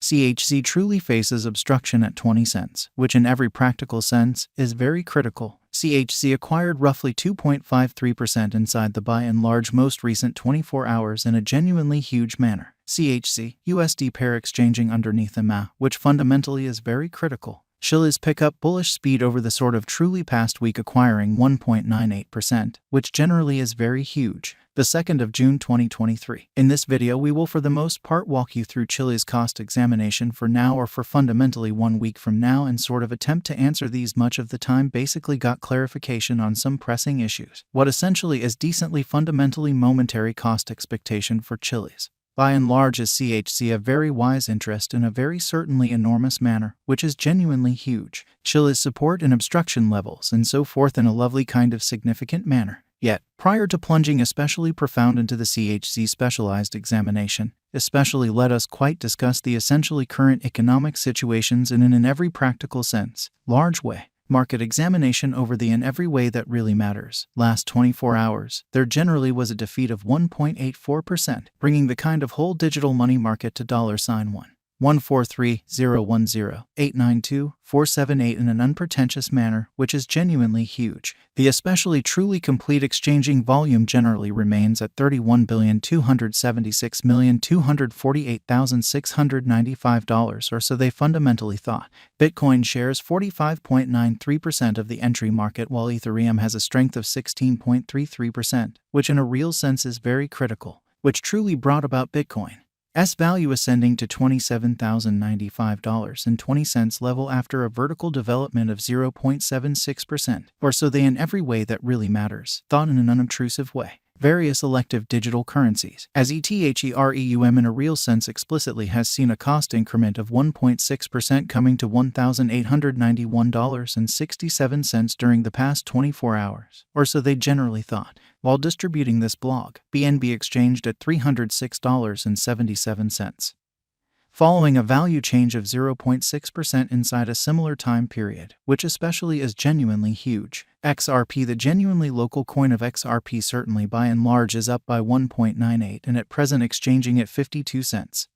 CHZ truly faces obstruction at 20 cents, which in every practical sense is very critical. CHZ acquired roughly 2.53% inside the by and large most recent 24 hours in a genuinely huge manner. CHZ, USD pair exchanging underneath EMA, which fundamentally is very critical. Chiliz pick up bullish speed over the sort of truly past week acquiring 1.98%, which generally is very huge. The 2nd of June 2023. In this video we will for the most part walk you through Chiliz cost examination for now or for fundamentally 1 week from now and sort of attempt to answer these much of the time basically got clarification on some pressing issues. What essentially is decently fundamentally momentary cost expectation for Chiliz. By and large is CHZ a very wise interest in a very certainly enormous manner, which is genuinely huge. Chiliz support and obstruction levels and so forth in a lovely kind of significant manner. Yet, prior to plunging especially profound into the CHZ specialized examination, especially let us quite discuss the essentially current economic situations in an every practical sense, large way. Market examination over the in every way that really matters. Last 24 hours, there generally was a defeat of 1.84%, bringing the kind of whole digital money market to $1,430,10892,478 in an unpretentious manner, which is genuinely huge. The especially truly complete exchanging volume generally remains at $31,276,248,695 or so they fundamentally thought. Bitcoin shares 45.93% of the entry market while Ethereum has a strength of 16.33%, which in a real sense is very critical, which truly brought about Bitcoin's value ascending to $27,095.20 level after a vertical development of 0.76%, or so they in every way that really matters, thought in an unobtrusive way. Various elective digital currencies, as ETHEREUM in a real sense explicitly has seen a cost increment of 1.6% coming to $1,891.67 during the past 24 hours, or so they generally thought. While distributing this blog, BNB exchanged at $306.77. Following a value change of 0.6% inside a similar time period, which especially is genuinely huge. XRP, the genuinely local coin of XRP certainly by and large is up by 1.98 and at present exchanging at 52 cents.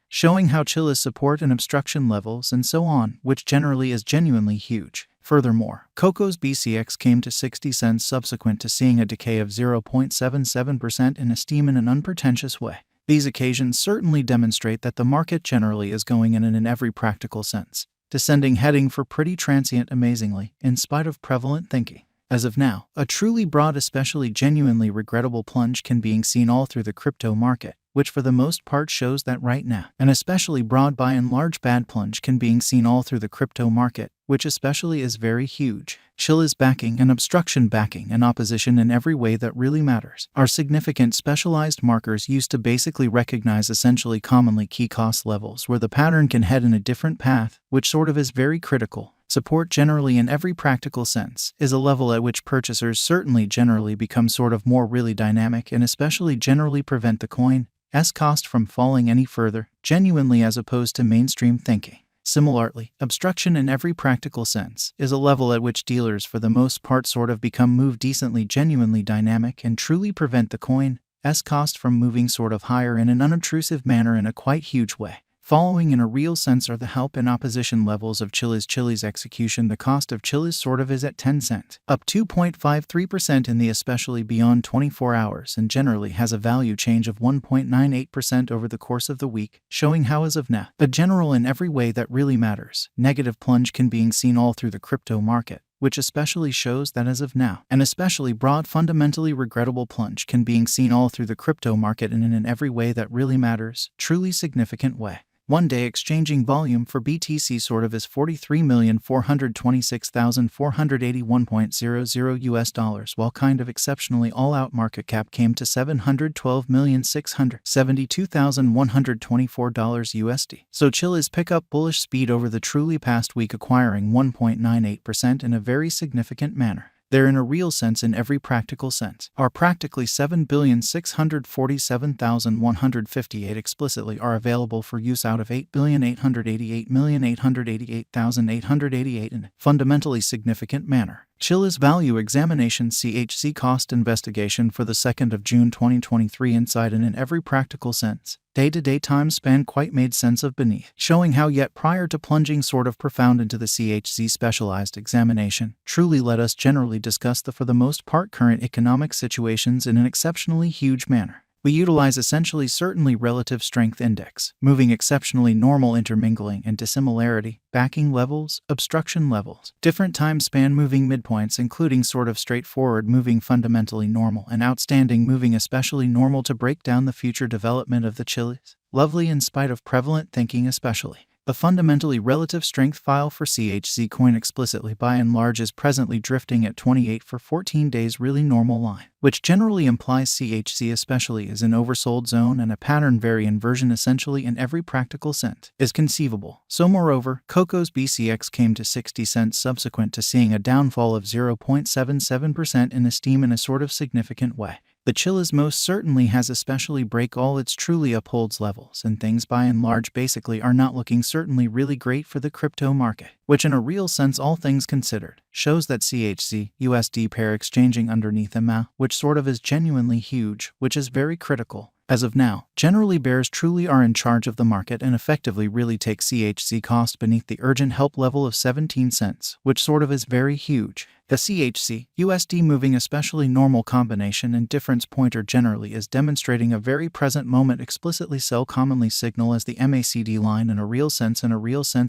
Showing how Chiliz support and obstruction levels and so on, which generally is genuinely huge. Furthermore, Coco's BCX came to 60 cents subsequent to seeing a decay of 0.77% in esteem in an unpretentious way. These occasions certainly demonstrate that the market generally is going in every practical sense. Descending heading for pretty transient amazingly, in spite of prevalent thinking. As of now, a truly broad especially genuinely regrettable plunge can be seen all through the crypto market, which for the most part shows that right now. An especially broad by and large bad plunge can be seen all through the crypto market, which especially is very huge. Chiliz backing and obstruction backing and opposition in every way that really matters are significant specialized markers used to basically recognize essentially commonly key cost levels where the pattern can head in a different path, which sort of is very critical. Support generally in every practical sense is a level at which purchasers certainly generally become sort of more really dynamic and especially generally prevent the coin's cost from falling any further, genuinely as opposed to mainstream thinking. Similarly, obstruction in every practical sense is a level at which dealers for the most part sort of become move decently genuinely dynamic and truly prevent the coin's cost from moving sort of higher in an unobtrusive manner in a quite huge way. Following in a real sense are the help and opposition levels of Chiliz execution. The cost of Chiliz sort of is at 10 cents, up 2.53% in the especially beyond 24 hours and generally has a value change of 1.98% over the course of the week, showing how as of now, a general in every way that really matters, negative plunge can be seen all through the crypto market, which especially shows that as of now, an especially broad fundamentally regrettable plunge can be seen all through the crypto market and in an every way that really matters, truly significant way. One-day exchanging volume for BTC sort of is $43,426,481.00 while kind of exceptionally all-out market cap came to $712,672,124 So Chiliz pick up bullish speed over the truly past week acquiring 1.98% in a very significant manner. There in a real sense in every practical sense are practically 7,647,158 explicitly are available for use out of 8,888,888,888 in a fundamentally significant manner. Chiliz Value Examination CHZ Cost Investigation for the 2nd of June 2023 Insight and in every practical sense. Day-to-day time span quite made sense of beneath, showing how yet prior to plunging sort of profound into the CHZ specialized examination, truly let us generally discuss the for the most part current economic situations in an exceptionally huge manner. We utilize essentially certainly relative strength index, moving exceptionally normal intermingling and dissimilarity, backing levels, obstruction levels, different time span moving midpoints including sort of straightforward moving fundamentally normal and outstanding moving especially normal to break down the future development of the Chiliz. Lovely in spite of prevalent thinking especially. The fundamentally relative strength file for CHZ coin explicitly by and large is presently drifting at 28 for 14 days really normal line, which generally implies CHZ especially is an oversold zone and a pattern vary inversion essentially in every practical sense is conceivable. So moreover, Coco's BCX came to 60 cents subsequent to seeing a downfall of 0.77% in esteem in a sort of significant way. The Chiliz most certainly has especially break all its truly upholds levels and things by and large basically are not looking certainly really great for the crypto market, which in a real sense all things considered, shows that CHZ USD pair exchanging underneath MA, which sort of is genuinely huge, which is very critical. As of now, generally bears truly are in charge of the market and effectively really take CHZ cost beneath the urgent help level of 17 cents, which sort of is very huge. The CHZ USD moving especially normal combination and difference pointer generally is demonstrating a very present moment explicitly sell commonly signal as the MACD line in a real sense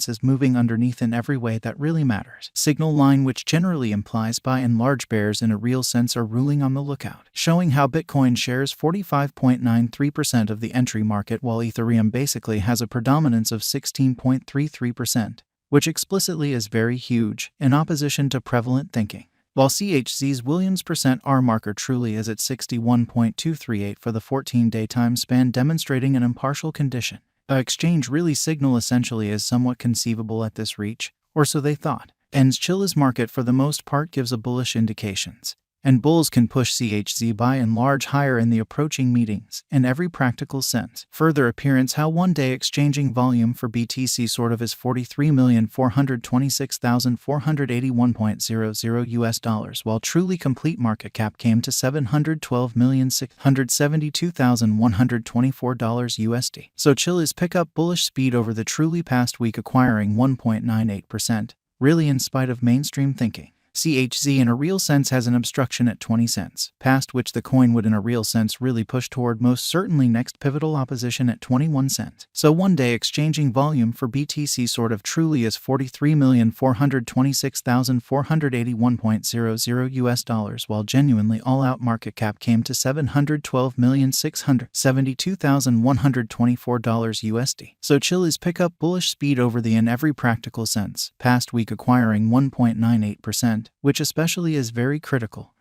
is moving underneath in every way that really matters. Signal line which generally implies by and large bears in a real sense are ruling on the lookout, showing how Bitcoin shares 45.93% of the entry market while Ethereum basically has a predominance of 16.33%. Which explicitly is very huge, in opposition to prevalent thinking. While CHZ's Williams %R marker truly is at 61.238 for the 14-day time span demonstrating an impartial condition. The exchange really signal essentially is somewhat conceivable at this reach, or so they thought. Ends Chiliz market for the most part gives a bullish indications. And bulls can push CHZ by and large higher in the approaching meetings, in every practical sense. Further appearance how one-day exchanging volume for BTC sort of is 43,426,481.00 US dollars, while truly complete market cap came to $712,672,124 USD. So Chiliz pick up bullish speed over the truly past week acquiring 1.98%, really in spite of mainstream thinking. CHZ in a real sense has an obstruction at 20 cents, past which the coin would in a real sense really push toward most certainly next pivotal opposition at 21 cents. So one day exchanging volume for BTC sort of truly is 43,426,481.00 US dollars, while genuinely all-out market cap came to $712,672,124 USD. So Chiliz pick up bullish speed over the in every practical sense, past week acquiring 1.98%. Which especially is very critical.